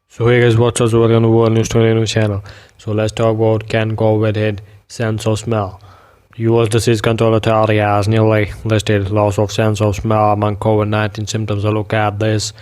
So hey guys, what's up? So welcome to World News 20 News channel. So let's talk about can COVID hit sense of smell. U.S. Disease Control Authority has nearly listed loss of sense of smell among COVID-19 symptoms. A look at this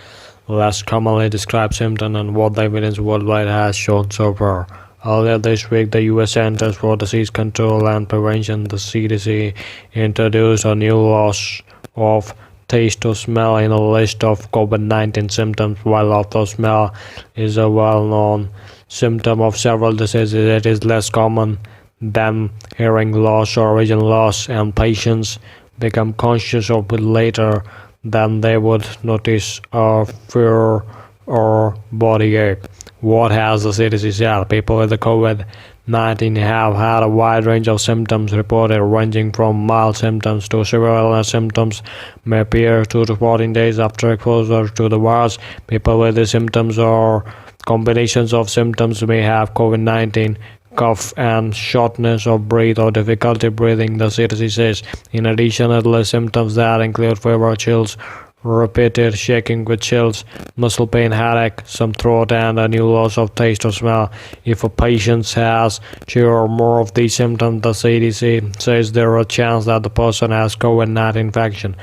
less commonly described symptom and what the evidence worldwide has shown so far. Earlier this week, the U.S. Centers for Disease Control and Prevention, the CDC, introduced a new loss of taste or smell in a list of COVID-19 symptoms. While loss of smell is a well-known symptom of several diseases, it is less common than hearing loss or vision loss, and patients become conscious of it later than they would notice a fear or body ache. What has the CDC said? People with the COVID-19 have had a wide range of symptoms reported, ranging from mild symptoms to severe illness. Symptoms may appear 2 to 14 days after exposure to the virus. People with the symptoms or combinations of symptoms may have COVID-19, cough and shortness of breath or difficulty breathing, the CDC says. In addition, other symptoms that include fever, chills, repeated shaking with chills, muscle pain, headache, some throat, and a new loss of taste or smell. If a patient has 2 or more of these symptoms, the CDC says there is a chance that the person has COVID-19 infection.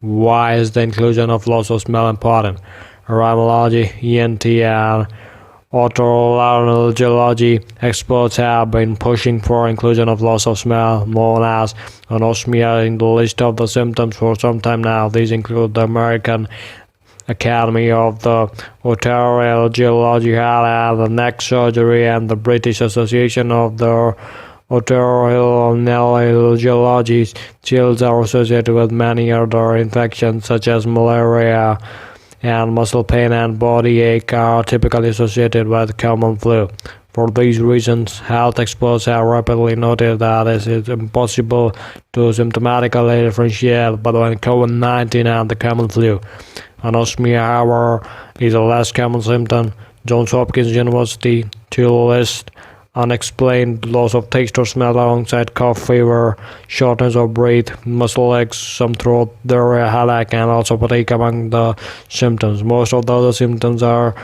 Why is the inclusion of loss of smell important? Rheumatology, ENT, and otolaryngology experts have been pushing for inclusion of loss of smell, known as anosmia, in the list of the symptoms for some time now. These include the American Academy of the Otolaryngology, and the neck surgery, and the British Association of the Otolaryngology. Chills are associated with many other infections such as malaria, and muscle pain and body ache are typically associated with common flu. For these reasons, health experts have rapidly noted that it is impossible to symptomatically differentiate between COVID-19 and the common flu. Anosmia, however, is a less common symptom. Johns Hopkins University to list unexplained loss of taste or smell alongside cough, fever, shortness of breath, muscle aches, some throat, diarrhea, headache, and also fatigue among the symptoms. Most of the other symptoms are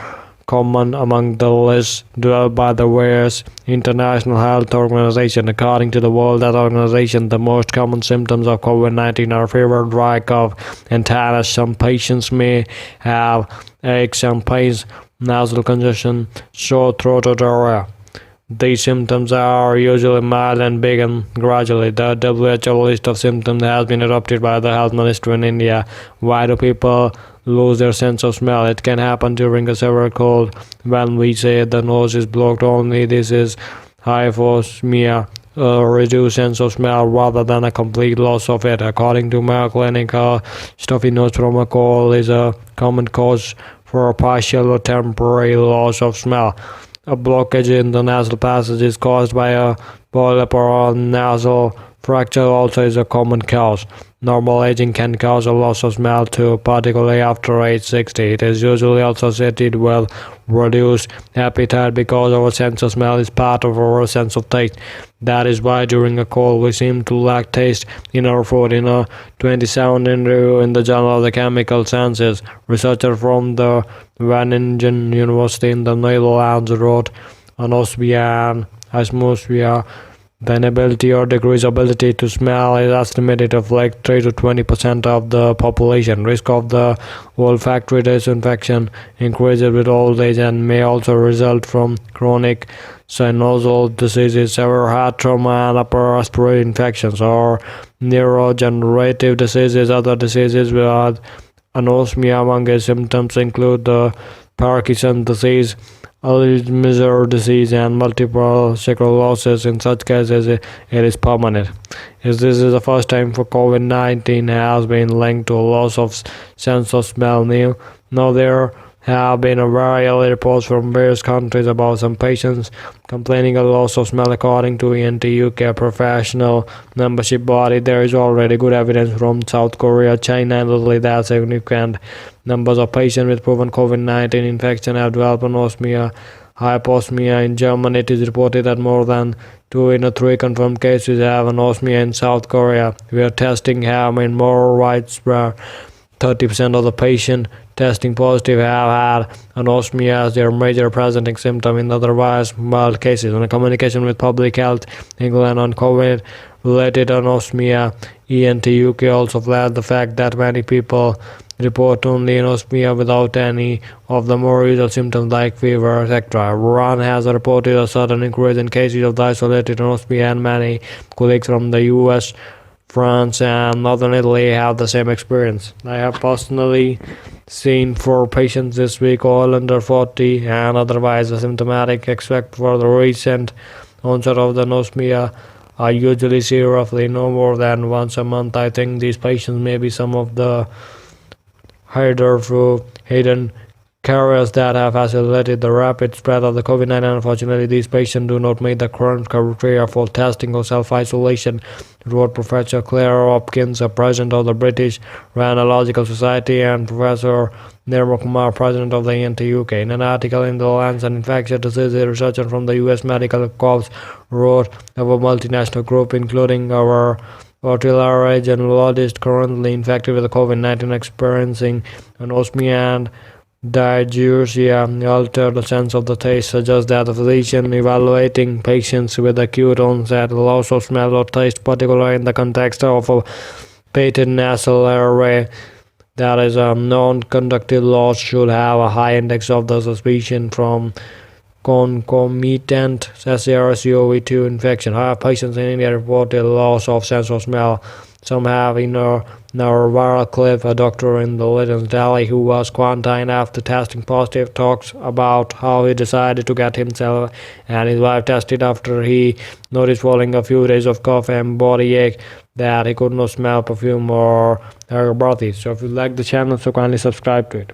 common among the list developed by the various International Health Organization. According to the World Health Organization, the most common symptoms of COVID-19 are fever, dry cough, and tiredness. Some patients may have aches and pains, nasal congestion, sore throat, or diarrhea. These symptoms are usually mild and begin gradually. The WHO list of symptoms has been adopted by the health ministry in India. Why do people lose their sense of smell? It can happen during a severe cold. When we say the nose is blocked only, this is hyposmia, a reduced sense of smell rather than a complete loss of it. According to Mayo Clinic, stuffy nose from a cold is a common cause for a partial or temporary loss of smell. A blockage in the nasal passage is caused by a polyp or a nasal fracture also is a common cause. Normal aging can cause a loss of smell too, particularly after age 60. It is usually also associated with reduced appetite because our sense of smell is part of our sense of taste. That is why during a cold we seem to lack taste in our food. In a 2017 review in the Journal of the Chemical Sciences, researchers from the Wageningen University in the Netherlands wrote anosmia and hyposmia. The inability or decreased ability to smell is estimated to affect 3 to 20% of the population. Risk of the olfactory disinfection increases with old age and may also result from chronic sinusal diseases, severe heart trauma, and upper respiratory infections, or neurodegenerative diseases. Other diseases with anosmia among its symptoms include the Parkinson's disease, Alzheimer's disease, and multiple sclerosis. In such cases, it is permanent. As this is the first time for COVID-19 has been linked to a loss of sense of smell. Now there have been very early reports from various countries about some patients complaining of loss of smell. According to ENT UK professional membership body, there is already good evidence from South Korea, China, and Italy that significant numbers of patients with proven COVID-19 infection have developed anosmia, hyposmia. In Germany, it is reported that more than 2 in 3 confirmed cases have anosmia. In South Korea, where testing have been more widespread, 30% of the patient testing positive have had anosmia as their major presenting symptom in otherwise mild cases. On a communication with Public Health England on COVID-related anosmia, ENT UK also flagged the fact that many people report only anosmia without any of the more usual symptoms like fever, etc. Iran has reported a sudden increase in cases of the isolated anosmia, and many colleagues from the US, France, and northern Italy have the same experience. I have personally seen 4 patients this week, all under 40 and otherwise asymptomatic, except for the recent onset of the anosmia. I usually see roughly no more than once a month. I think these patients may be some of the hidden carriers that have facilitated the rapid spread of the COVID-19. Unfortunately, these patients do not meet the current criteria for testing or self-isolation, wrote Professor Claire Hopkins, a president of the British Rhinological Society, and Professor Nirmal Kumar, president of the ENT UK. In an article in the Lancet Infectious Diseases, a researcher from the US Medical Corps wrote of a multinational group, including our artillery generalist currently infected with the COVID-19 experiencing anosmia and diarrhea, altered sense of the taste, suggests that the physician evaluating patients with acute onset loss of smell or taste, particularly in the context of a patent nasal airway that is a non-conductive loss, should have a high index of the suspicion from concomitant SARS-CoV-2 infection. However, patients in India reported loss of sense of smell. Some have Narwara Cliff, a doctor in the Little Delhi who was quarantined after testing positive, talks about how he decided to get himself and his wife tested after he noticed following a few days of cough and body ache that he could not smell perfume or breathe. So if you like the channel, so kindly subscribe to it.